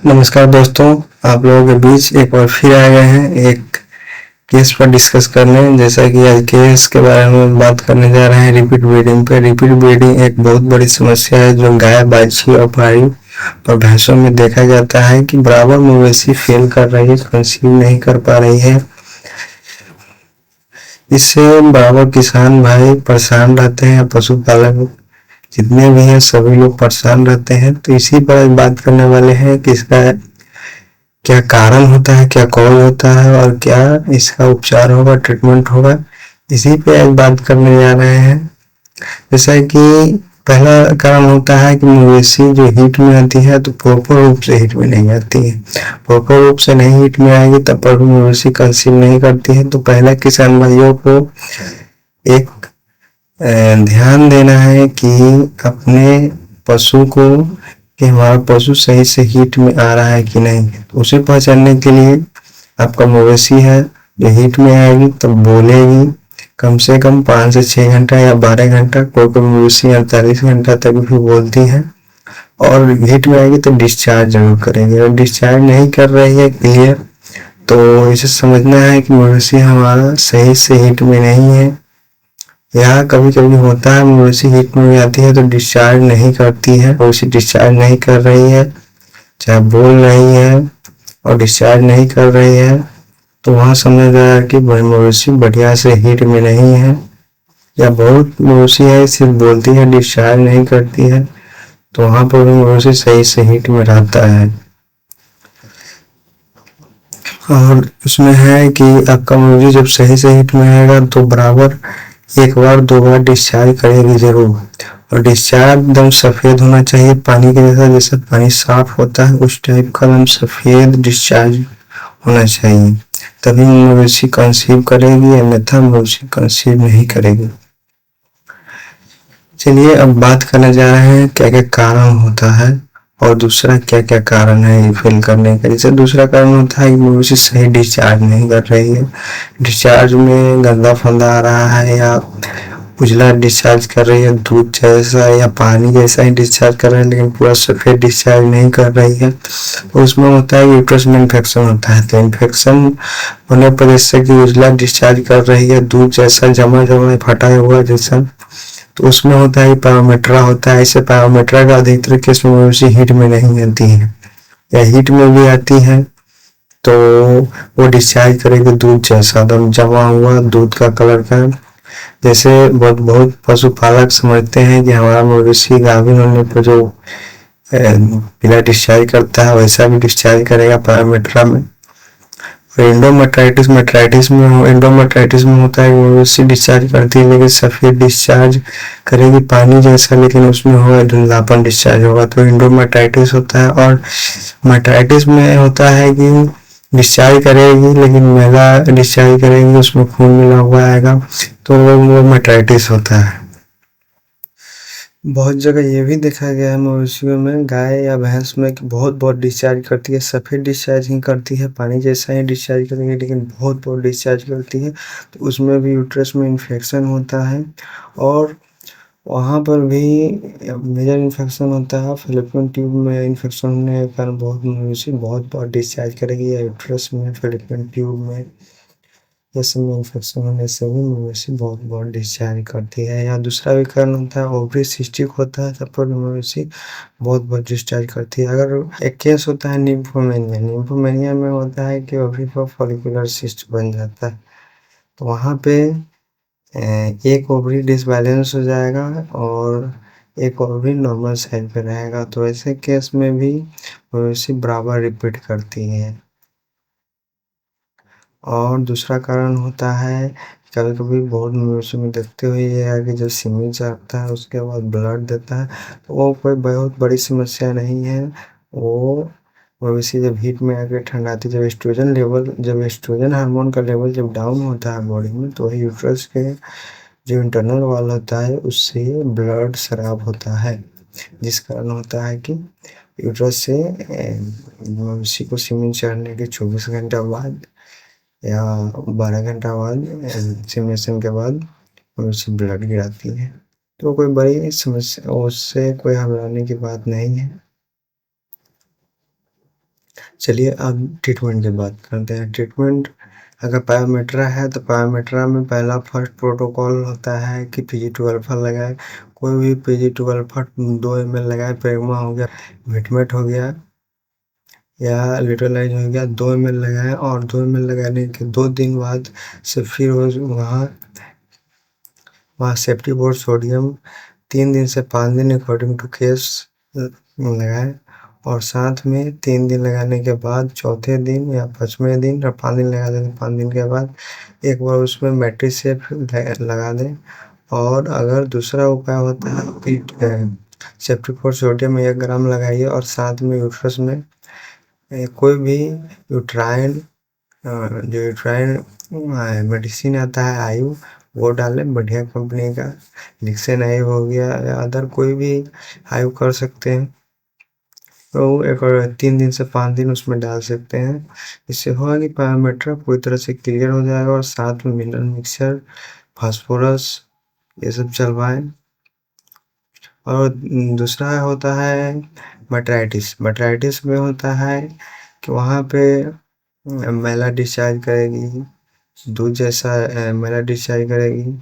नमस्कार दोस्तों, आप लोगों के बीच एक बार फिर आ गए हैं एक केस पर डिस्कस करने। जैसा कि आज केस के बारे में बात करने जा रहे हैं रिपीट ब्रीडिंग पे। रिपीट ब्रीडिंग एक बहुत बड़ी समस्या है जो गाय, बाछी और पाड़ी और भैंसों में देखा जाता है कि बराबर मवेशी फेल कर रही है, कंसीव नहीं कर पा रही है। इससे बराबर किसान भाई परेशान रहते हैं, पशुपालक जितने भी हैं सभी लोग परेशान रहते हैं। तो इसी पर आज बात करने वाले हैं कि इसका क्या कारण होता है, क्या कॉज होता है और क्या इसका उपचार होगा, ट्रीटमेंट होगा। इसी पे आज बात करने जा रहे हैं। जैसा कि पहला कारण होता है कि मवेशी जो हीट में आती है तो प्रॉपर रूप से हीट में नहीं आती है। प्रॉपर रूप से नहीं हीट में आएगी तब पर भी मवेशी कंसीव नहीं करती है। तो पहला किसान भाइयों को एक ध्यान देना है कि अपने पशु को कि हमारा पशु सही से हीट में आ रहा है कि नहीं। तो उसे पहचानने के लिए आपका मवेशी है जो हीट में आएगी तो बोलेगी कम से कम 5 से 6 घंटा या 12 घंटा, कोई मवेशी 48 घंटा तक भी बोलती है। और हीट में आएगी तो डिस्चार्ज जरूर करेंगे। अगर डिस्चार्ज नहीं कर रही है क्लियर तो इसे समझना है कि मवेशी हमारा सही से हीट में नहीं है। या कभी कभी होता है मवेशी हीट में आती है तो डिस्चार्ज नहीं करती है, मवेशी डिस्चार्ज नहीं कर रही है, चाहे बोल रही है और डिस्चार्ज नहीं कर रही है, तो वहाँ समझ जाएगा कि मवेशी बढ़िया से हीट में नहीं है। या बहुत मवेशी है सिर्फ बोलती है, डिस्चार्ज नहीं करती है, तो वहाँ पर भी मवेशी सही से हीट में रहता है। और उसमें है कि आपका मवेशी जब सही से हीट में आएगा तो बराबर एक बार 2 बार डिस्चार्ज करेगी जरूर। और डिस्चार्ज एकदम सफेद होना चाहिए, पानी के जैसा, जैसे पानी साफ होता है उस टाइप का एकदम सफेद डिस्चार्ज होना चाहिए, तभी मवेशी कंसीव करेगी, अन्यथा मवेशी कंसीव नहीं करेगी। चलिए अब बात करने जा रहे हैं क्या क्या कारण होता है और दूसरा क्या क्या कारण है ये फेल करने का। जैसे दूसरा कारण होता है कि मवेशी सही डिस्चार्ज नहीं कर रही है, डिस्चार्ज में गंदा फंदा आ रहा है या उजला डिस्चार्ज कर रही है, दूध जैसा या पानी जैसा ही डिस्चार्ज कर रही है लेकिन पूरा सफेद डिस्चार्ज नहीं कर रही है। तो उसमें होता है यूट्रस में इन्फेक्शन होता है। तो इन्फेक्शन होने पर जैसे कि उजला डिस्चार्ज कर रही है, दूध जैसा जमा जमा फटा हुआ जैसा, तो उसमें होता है पायोमेट्रा होता है। ऐसे पायोमेट्रा का अधिकतर केस में मवेशी हीट में नहीं आती है या हीट में भी आती है तो वो डिस्चार्ज करेगी दूध जैसा एकदम जमा हुआ दूध का कलर का। जैसे बहुत पशुपालक समझते हैं कि हमारा मवेशी गाभिन होने पर जो पीला डिस्चार्ज करता है वैसा भी डिस्चार्ज करेगा पायोमेट्रा में। एंडोमेट्राइटिस एंडोमेट्राइटिस में होता है मवेशी डिस्चार्ज करती है लेकिन सफेद डिस्चार्ज करेगी पानी जैसा, लेकिन उसमें होगा धुंधलापन डिस्चार्ज होगा, तो एंडोमेट्राइटिस होता है। और मेट्राइटिस में होता है कि डिस्चार्ज करेगी लेकिन मैला डिस्चार्ज करेगी, उसमें खून मिला हुआ आएगा, तो वो मेट्राइटिस होता है। बहुत जगह ये भी देखा गया है मवेशियों में, गाय या भैंस में कि बहुत डिस्चार्ज करती है, सफ़ेद डिस्चार्ज ही करती है, पानी जैसा ही डिस्चार्ज करेंगे लेकिन बहुत डिस्चार्ज करती है, तो उसमें भी यूट्रस में इन्फेक्शन होता है। और वहाँ पर भी मेजर इन्फेक्शन होता है, फैलोपियन ट्यूब में इन्फेक्शन होने के कारण बहुत मवेशी बहुत डिस्चार्ज करेगी, या यूट्रस में, फैलोपियन ट्यूब में ये सब में इन्फेक्शन होने से भी मवेशी बहुत डिस्चार्ज करती है। या दूसरा भी कारण होता है ओवरी सिस्टिक होता है, तब पर मवेशी बहुत डिस्चार्ज करती है। अगर एक केस होता है निम्फोमेनिया में होता है कि ओवरी पर फॉलिकुलर सिस्ट बन जाता है, तो वहाँ पे एक ओवरी डिसबैलेंस हो जाएगा और एक ओवरी नॉर्मल साइड पे रहेगा, तो ऐसे केस में भी मवेशी बराबर रिपीट करती है। और दूसरा कारण होता है कभी बहुत मवेशी में देखते हुए ये है कि जब सीमेन चाटता है उसके बाद ब्लड देता है, तो वो कोई बहुत बड़ी समस्या नहीं है। वो मवेशी जब हीट में आकर ठंडाती, जब एस्ट्रोजन हार्मोन का लेवल जब डाउन होता है बॉडी में, तो वही यूट्रस के जो इंटरनल वॉल होता है उससे ब्लड स्राव होता है, जिस कारण होता है कि यूट्रस से मवेशी को सीमेन चढ़ने के 24 घंटा बाद या 12 घंटा बाद इंसेमिनेशन के बाद मवेशी ब्लड गिराती है। तो कोई बड़ी समस्या, उससे कोई घबराने की बात नहीं है। चलिए अब ट्रीटमेंट की बात करते हैं। ट्रीटमेंट अगर पायोमेट्रा है तो पायोमेट्रा में पहला फर्स्ट प्रोटोकॉल होता है कि Pg2 अल्फा लगाए। कोई भी Pg2 अल्फा 2 ml लगाए, प्रेगमा हो गया, विटमेट हो गया या लिटरलाइज हो गया, 2 ml लगाए और 2 ml लगाने के 2 दिन बाद से फिर वहाँ सेफ्टी बोर्ड सोडियम 3 दिन से 5 दिन अकॉर्डिंग टू केस लगाए और साथ में 3 दिन लगाने के बाद चौथे दिन या 5वें दिन और 5 दिन लगा दें। 5 दिन के बाद एक बार उसमें मैट्रिसेप लगा दें। और अगर दूसरा उपाय होता है कि सेफ्टी बोर्ड सोडियम 1 ग्राम लगाइए और साथ में यूट्रस में कोई भी यूट्राइन जो यूट्राइन मेडिसिन आता है आयु, वो डालें बढ़िया कंपनी का। निक्सन आयु हो गया या अदर कोई भी आयु कर सकते हैं। तो एक 3 दिन से 5 दिन उसमें डाल सकते हैं। इससे होगा कि पायोमेट्रा पूरी तरह से क्लियर हो जाएगा और साथ में मिनरल मिक्सचर, फास्फोरस ये सब चलवाएं। और दूसरा होता है मेट्राइटिस। मेट्राइटिस में होता है कि वहाँ पे मैला डिस्चार्ज करेगी, दूध जैसा मैला डिस्चार्ज करेगी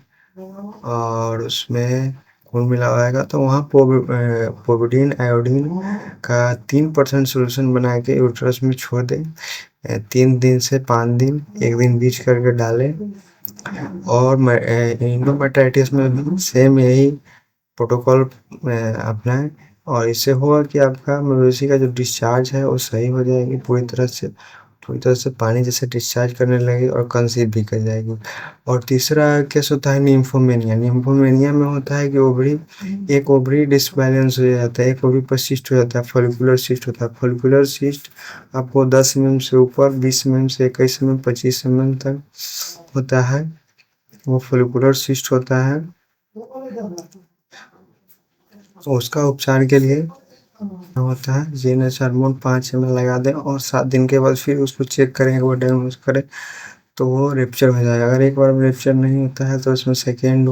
और उसमें खून मिला होगा। तो वहाँ पोविडीन आयोडीन का 3% सोल्यूशन बना के यूट्रस में छोड़ दें। 3 दिन से 5 दिन, एक दिन बीच करके डालें। और इंडोमेट्राइटिस में भी सेम यही प्रोटोकॉल अपनाएं और इससे होगा कि आपका मवेशी का जो डिस्चार्ज है वो सही हो जाएगी पूरी तरह से पानी जैसे डिस्चार्ज करने लगेगी और कंसीव भी कर जाएगी। और तीसरा केस होता है निम्फोमेनिया। निम्फोमेनिया में होता है कि एक ओवरी डिसबैलेंस हो जाता है, एक ओवरी पर सिस्ट हो जाता है, फॉलिकुलर सिस्ट होता है। फॉलिकुलर सिस्ट आपको 10 mm से ऊपर, 20 mm से 21 mm, 25 mm तक होता है, वो फॉलिकुलर सिस्ट होता है। तो उसका उपचार के लिए होता है जीएनएच हार्मोन 5 ml लगा दें और 7 दिन के बाद फिर उसको चेक करें, एक बार डायग्नोज करें तो वो रेप्चर हो जाएगा। अगर एक बार में रेप्चर नहीं होता है तो उसमें सेकेंड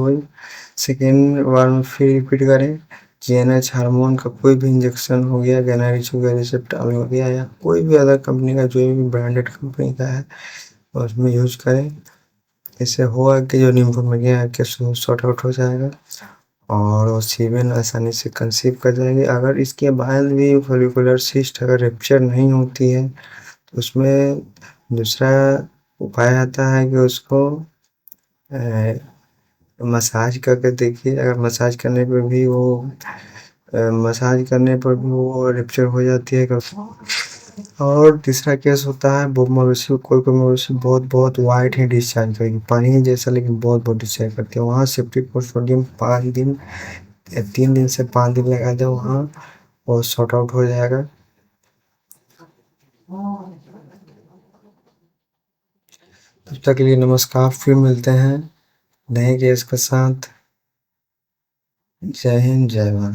बार में फिर रिपीट करें। जीएनएच हार्मोन का कोई भी इंजेक्शन हो गया, गैनारिच हो गया, रिसेप्टाल हो गया या कोई भी अदर कंपनी का, जो भी ब्रांडेड कंपनी का है उसमें यूज करें। इससे होगा कि जो निम्फोमेनिया है कि सॉर्ट आउट हो जाएगा और वो सीमेन आसानी से कंसीव कर जाएंगे। अगर इसके बाद भी फॉलिकुलर सिस्ट अगर रेप्चर नहीं होती है तो उसमें दूसरा उपाय आता है कि उसको मसाज करके देखिए। अगर मसाज करने पर भी वो रेप्चर हो जाती है। और तीसरा केस होता है वो मवेशी, कोई मवेशी बहुत बहुत वाइट ही डिस्चार्ज करेगी, पानी जैसा, लेकिन बहुत बहुत डिस्चार्ज करती है। वहाँ सेप्टिक पोस्ट सोडियम 5 दिन, 3 दिन से 5 दिन लगा दे, वहाँ वो सॉर्ट आउट हो जाएगा। तब तक के लिए नमस्कार, फिर मिलते हैं नए केस के साथ। जय हिंद, जय भारत।